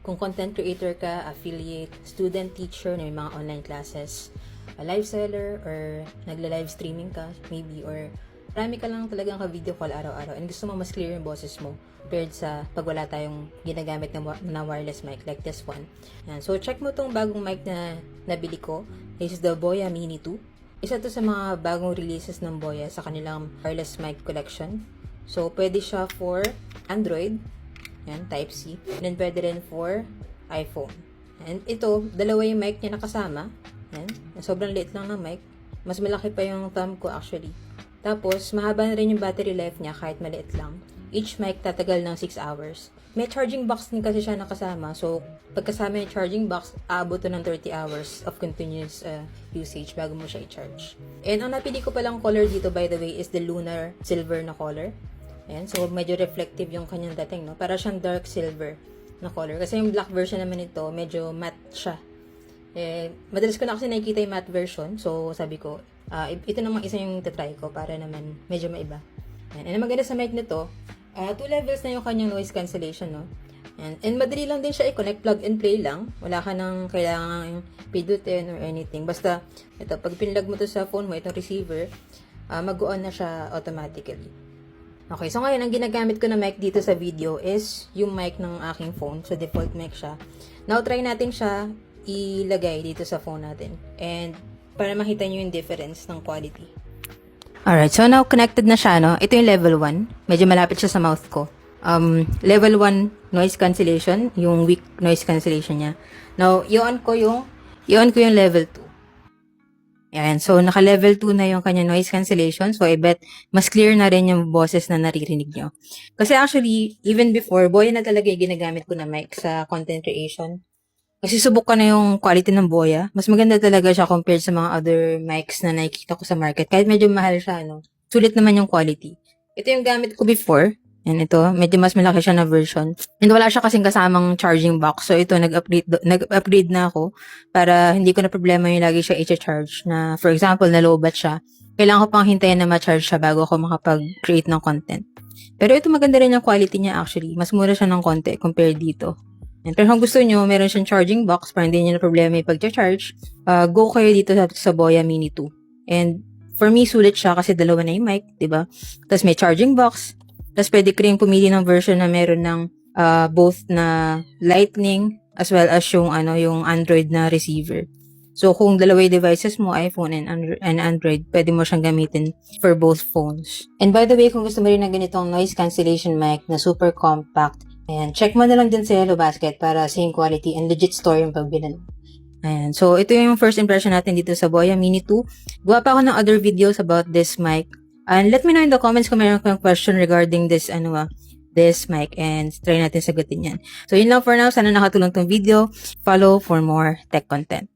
Kung content creator ka, affiliate, student, teacher na may mga online classes, a live seller, or nagla-live streaming ka, maybe, or marami ka lang talagang ka-video call araw-araw and gusto mo mas clear yung boses mo compared sa pag wala tayong ginagamit na wireless mic like this one. Yan. So, check mo tong bagong mic na nabili ko. This is the Boya Mini 2. Isa to sa mga bagong releases ng Boya sa kanilang wireless mic collection. So, pwede siya for Android. Yan, Type-C. And then, pwede rin for iPhone. And ito, dalawa yung mic niya nakasama. Yan. Sobrang liit lang ng mic. Mas malaki pa yung thumb ko actually. Tapos, mahaba na rin yung battery life niya kahit maliit lang. Each mic tatagal ng 6 hours. May charging box din kasi siya nakasama. So, pagkasama yung charging box, aabot to ng 30 hours of continuous usage bago mo siya i-charge. And ang napili ko palang color dito, by the way, is the lunar silver na color. Ayan, so medyo reflective yung kanyang dating, no? Para siyang dark silver na color. Kasi yung black version naman ito, medyo matte siya. Madalas ko na kasi nakikita yung matte version. So, sabi ko, ito namang isa yung tatry ko para naman medyo maiba. And ang maganda sa mic nito, 2 levels na yung kanyang noise cancellation, no? And madali lang din siya i-connect, plug and play lang. Wala ka nang kailangan pindutin or anything. Basta, ito, pag pinlog mo to sa phone mo, itong receiver, mag-on na siya automatically. Okay, so ngayon, ang ginagamit ko na mic dito sa video is yung mic ng aking phone. So, default mic siya. Now, try natin siya ilagay dito sa phone natin. And, para makita nyo yung difference ng quality. Alright, so now connected na siya, no? Ito yung level 1. Medyo malapit siya sa mouth ko. Level 1 noise cancellation, yung weak noise cancellation niya. Now, i-on ko yung level 2. Ayan, so naka-level 2 na yung kanya noise cancellation. So, I bet mas clear na rin yung boses na naririnig nyo. Kasi actually, even before, Boya na talaga yung ginagamit ko na mic sa content creation. Kasi subok ko na yung quality ng Boya. Mas maganda talaga siya compared sa mga other mics na nakikita ko sa market. Kahit medyo mahal siya, no? Sulit naman yung quality. Ito yung gamit ko before. Yan, ito. Medyo mas malaki siya na version. And wala siya kasing kasamang charging box. So, ito, nag-upgrade na ako para hindi ko na problema yung lagi siya i-charge. Na, for example, na-lowbat siya. Kailangan ko pang hintayin na ma-charge siya bago ako makapag-create ng content. Pero ito maganda rin yung quality niya actually. Mas mura siya ng konti compared dito. Pero kung gusto nyo, meron siyang charging box para hindi nyo na problema yung pag-charge, go kayo dito sa Boya Mini 2. And for me, sulit siya kasi dalawa na yung mic, diba? Tapos may charging box. Tapos pwede ko rin pumili ng version na meron ng both na Lightning as well as yung Android na receiver. So kung dalawa yung devices mo, iPhone and Android, pwede mo siyang gamitin for both phones. And by the way, kung gusto mo rin ng ganitong noise cancellation mic na super compact, ayan, check mo na lang din sa Yellow Basket para same quality and legit store yung pagbilan. Ayan, so ito yung first impression natin dito sa Boya Mini 2. Gawa pa ako ng other videos about this mic. And let me know in the comments kung meron kang question regarding this mic and try natin sagutin yan. So yun lang for now. Sana nakatulong tong video. Follow for more tech content.